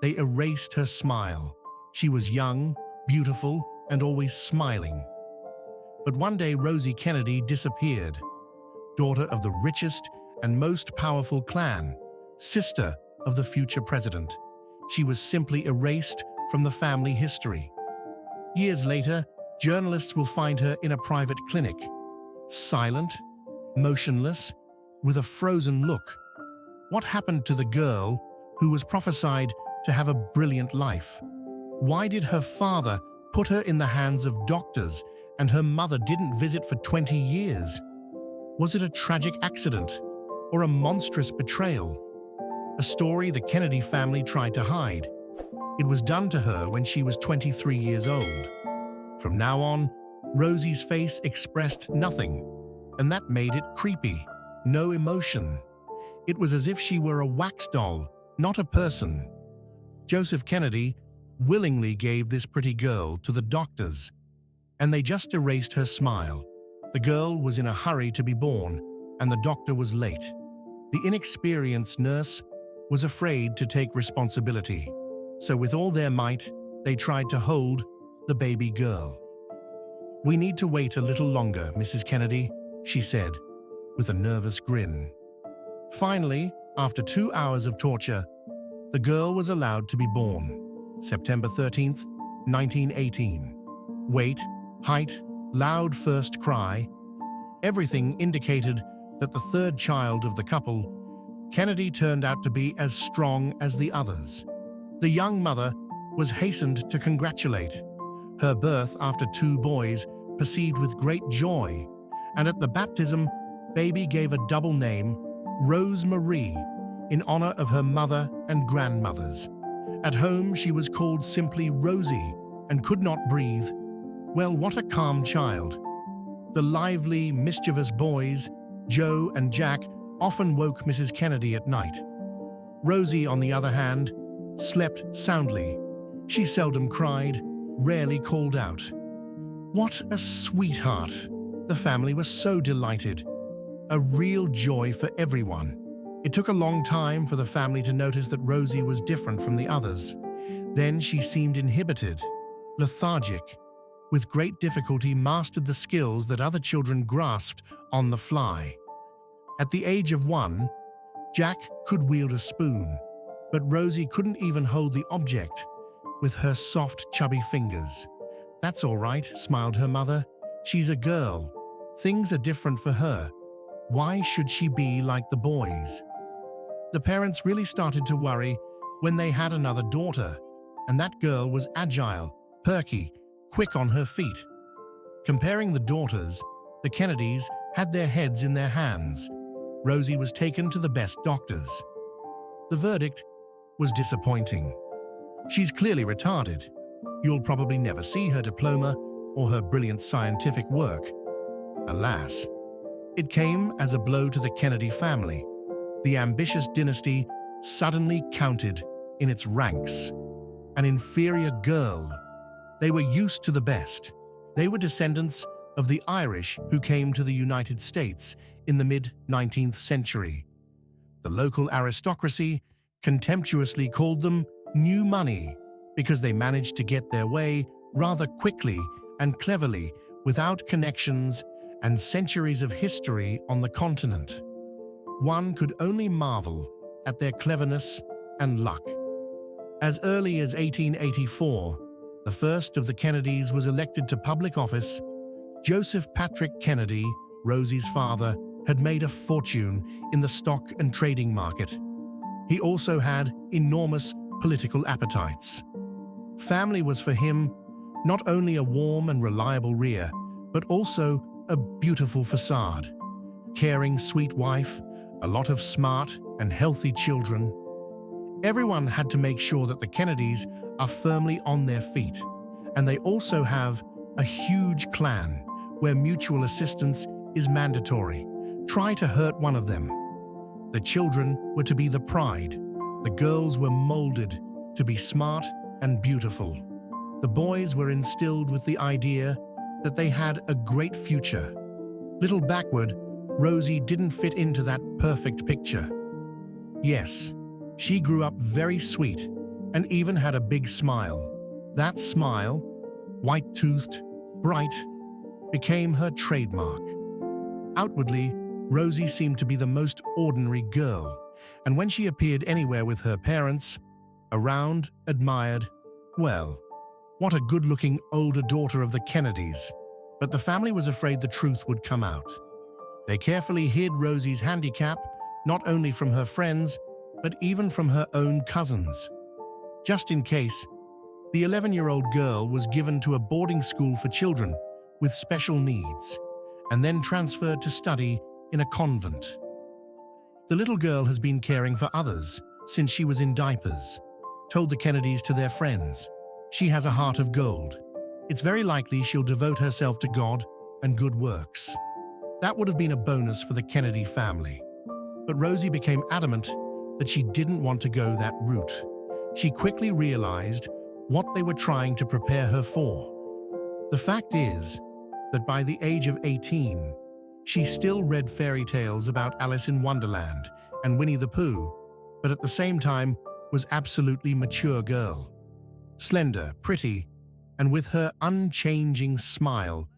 They erased her smile. She was young, beautiful, and always smiling. But one day Rosie Kennedy disappeared. Daughter of the richest and most powerful clan, sister of the future president. She was simply erased from the family history. Years later, journalists will find her in a private clinic, silent, motionless, with a frozen look. What happened to the girl who was prophesied to have a brilliant life? Why did her father put her in the hands of doctors and her mother didn't visit for 20 years? Was it a tragic accident or a monstrous betrayal? A story the Kennedy family tried to hide. It was done to her when she was 23 years old. From now on, Rosie's face expressed nothing, and that made it creepy. No emotion. It was as if she were a wax doll, not a person. Joseph Kennedy willingly gave this pretty girl to the doctors, and they just erased her smile. The girl was in a hurry to be born, and the doctor was late. The inexperienced nurse was afraid to take responsibility, so with all their might, they tried to hold the baby girl. "We need to wait a little longer, Mrs. Kennedy," she said, with a nervous grin. Finally, after 2 hours of torture, the girl was allowed to be born. September 13th, 1918. Weight, height, loud first cry. Everything indicated that the third child of the couple, Kennedy, turned out to be as strong as the others. The young mother was hastened to congratulate. Her birth after 2 boys perceived with great joy, and at the baptism, baby gave a double name, Rose Marie, in honor of her mother and grandmothers. At home, she was called simply Rosie and could not breathe. Well, what a calm child. The lively, mischievous boys, Joe and Jack, often woke Mrs. Kennedy at night. Rosie, on the other hand, slept soundly. She seldom cried, rarely called out. What a sweetheart! The family was so delighted. A real joy for everyone. It took a long time for the family to notice that Rosie was different from the others. Then she seemed inhibited, lethargic, with great difficulty mastered the skills that other children grasped on the fly. At the age of 1, Jack could wield a spoon, but Rosie couldn't even hold the object with her soft, chubby fingers. "That's all right," smiled her mother. "She's a girl. Things are different for her. Why should she be like the boys?" The parents really started to worry when they had another daughter, and that girl was agile, perky, quick on her feet. Comparing the daughters, the Kennedys had their heads in their hands. Rosie was taken to the best doctors. The verdict was disappointing. "She's clearly retarded. You'll probably never see her diploma or her brilliant scientific work." Alas, it came as a blow to the Kennedy family. The ambitious dynasty suddenly counted in its ranks. An inferior girl. They were used to the best. They were descendants of the Irish who came to the United States in the mid-19th century. The local aristocracy contemptuously called them new money because they managed to get their way rather quickly and cleverly without connections and centuries of history on the continent. One could only marvel at their cleverness and luck. As early as 1884, the first of the Kennedys was elected to public office. Joseph Patrick Kennedy, Rosie's father, had made a fortune in the stock and trading market. He also had enormous political appetites. Family was for him not only a warm and reliable rear, but also a beautiful facade. Caring, sweet wife, a lot of smart and healthy children. Everyone had to make sure that the Kennedys are firmly on their feet, and they also have a huge clan where mutual assistance is mandatory. Try to hurt one of them. The children were to be the pride. The girls were molded to be smart and beautiful. The boys were instilled with the idea that they had a great future. Little backward, Rosie didn't fit into that perfect picture. Yes, she grew up very sweet, and even had a big smile. That smile, white-toothed, bright, became her trademark. Outwardly, Rosie seemed to be the most ordinary girl, and when she appeared anywhere with her parents, around, admired, well, what a good-looking older daughter of the Kennedys. But the family was afraid the truth would come out. They carefully hid Rosie's handicap, not only from her friends, but even from her own cousins. Just in case, the 11-year-old girl was given to a boarding school for children with special needs, and then transferred to study in a convent. The little girl has been caring for others since she was in diapers, told the Kennedys to their friends. She has a heart of gold. It's very likely she'll devote herself to God and good works. That would have been a bonus for the Kennedy family. But Rosie became adamant that she didn't want to go that route. She quickly realized what they were trying to prepare her for. The fact is that by the age of 18, she still read fairy tales about Alice in Wonderland and Winnie the Pooh, but at the same time was absolutely mature girl. Slender, pretty, and with her unchanging smile,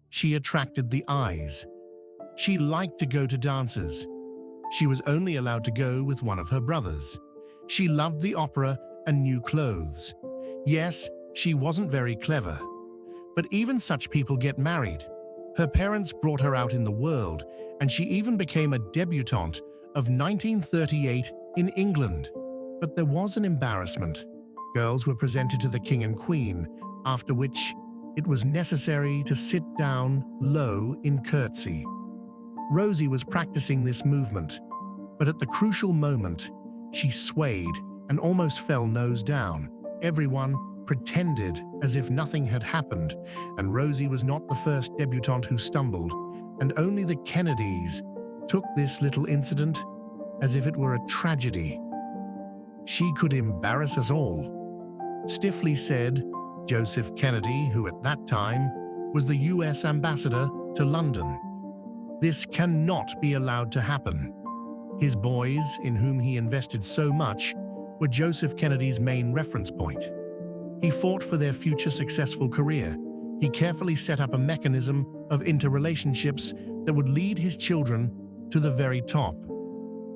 she attracted the eyes. She liked to go to dances. She was only allowed to go with one of her brothers. She loved the opera and new clothes. Yes, she wasn't very clever. But even such people get married. Her parents brought her out in the world, and she even became a debutante of 1938 in England. But there was an embarrassment. Girls were presented to the king and queen, after which it was necessary to sit down low in curtsy. Rosie was practicing this movement, but at the crucial moment, she swayed and almost fell nose down. Everyone pretended as if nothing had happened, and Rosie was not the first debutante who stumbled, and only the Kennedys took this little incident as if it were a tragedy. She could embarrass us all, stiffly said Joseph Kennedy, who at that time was the US ambassador to London. This cannot be allowed to happen. His boys, in whom he invested so much, were Joseph Kennedy's main reference point. He fought for their future successful career. He carefully set up a mechanism of interrelationships that would lead his children to the very top.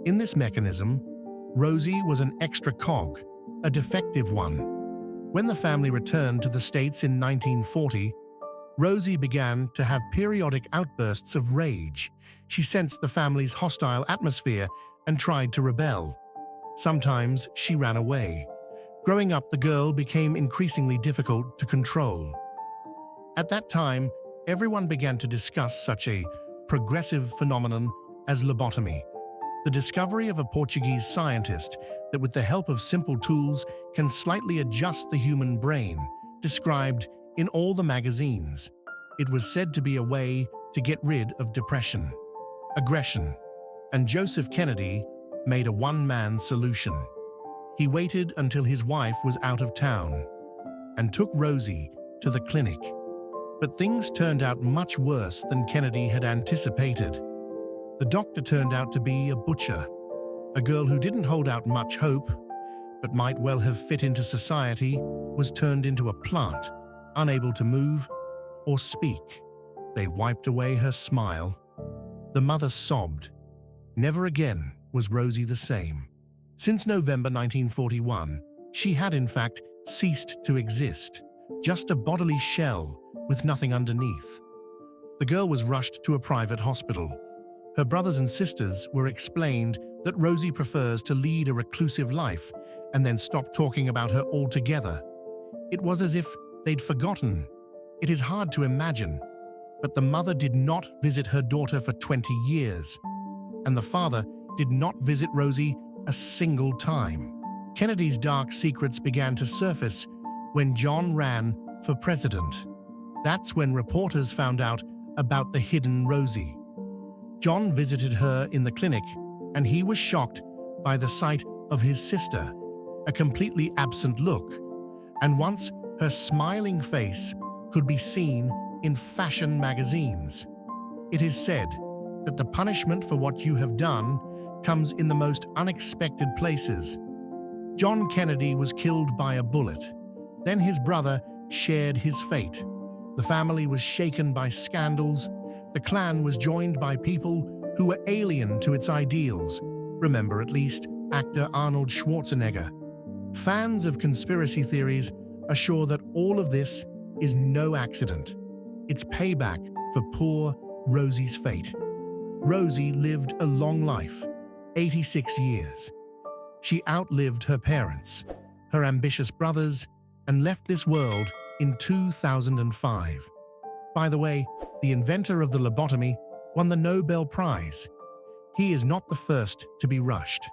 In this mechanism, Rosie was an extra cog, a defective one. When the family returned to the States in 1940, Rosie began to have periodic outbursts of rage. She sensed the family's hostile atmosphere and tried to rebel. Sometimes she ran away. Growing up, the girl became increasingly difficult to control. At that time, everyone began to discuss such a progressive phenomenon as lobotomy, the discovery of a Portuguese scientist that with the help of simple tools can slightly adjust the human brain, described in all the magazines. It was said to be a way to get rid of depression, aggression, and Joseph Kennedy made a one-man solution. He waited until his wife was out of town and took Rosie to the clinic. But things turned out much worse than Kennedy had anticipated. The doctor turned out to be a butcher, a girl who didn't hold out much hope, but might well have fit into society, was turned into a plant, unable to move or speak. They wiped away her smile. The mother sobbed. Never again was Rosie the same. Since November 1941, she had in fact ceased to exist, just a bodily shell with nothing underneath. The girl was rushed to a private hospital. Her brothers and sisters were explained that Rosie prefers to lead a reclusive life and then stop talking about her altogether. It was as if they'd forgotten. It is hard to imagine, but the mother did not visit her daughter for 20 years, and the father did not visit Rosie a single time. Kennedy's dark secrets began to surface when John ran for president. That's when reporters found out about the hidden Rosie. John visited her in the clinic, and he was shocked by the sight of his sister, a completely absent look, and once her smiling face could be seen in fashion magazines. It is said that the punishment for what you have done comes in the most unexpected places. John Kennedy was killed by a bullet. Then his brother shared his fate. The family was shaken by scandals. The clan was joined by people who were alien to its ideals. Remember, at least, actor Arnold Schwarzenegger. Fans of conspiracy theories are sure that all of this is no accident. It's payback for poor Rosie's fate. Rosie lived a long life, 86 years. She outlived her parents, her ambitious brothers, and left this world in 2005. By the way, the inventor of the lobotomy won the Nobel Prize. He is not the first to be rushed.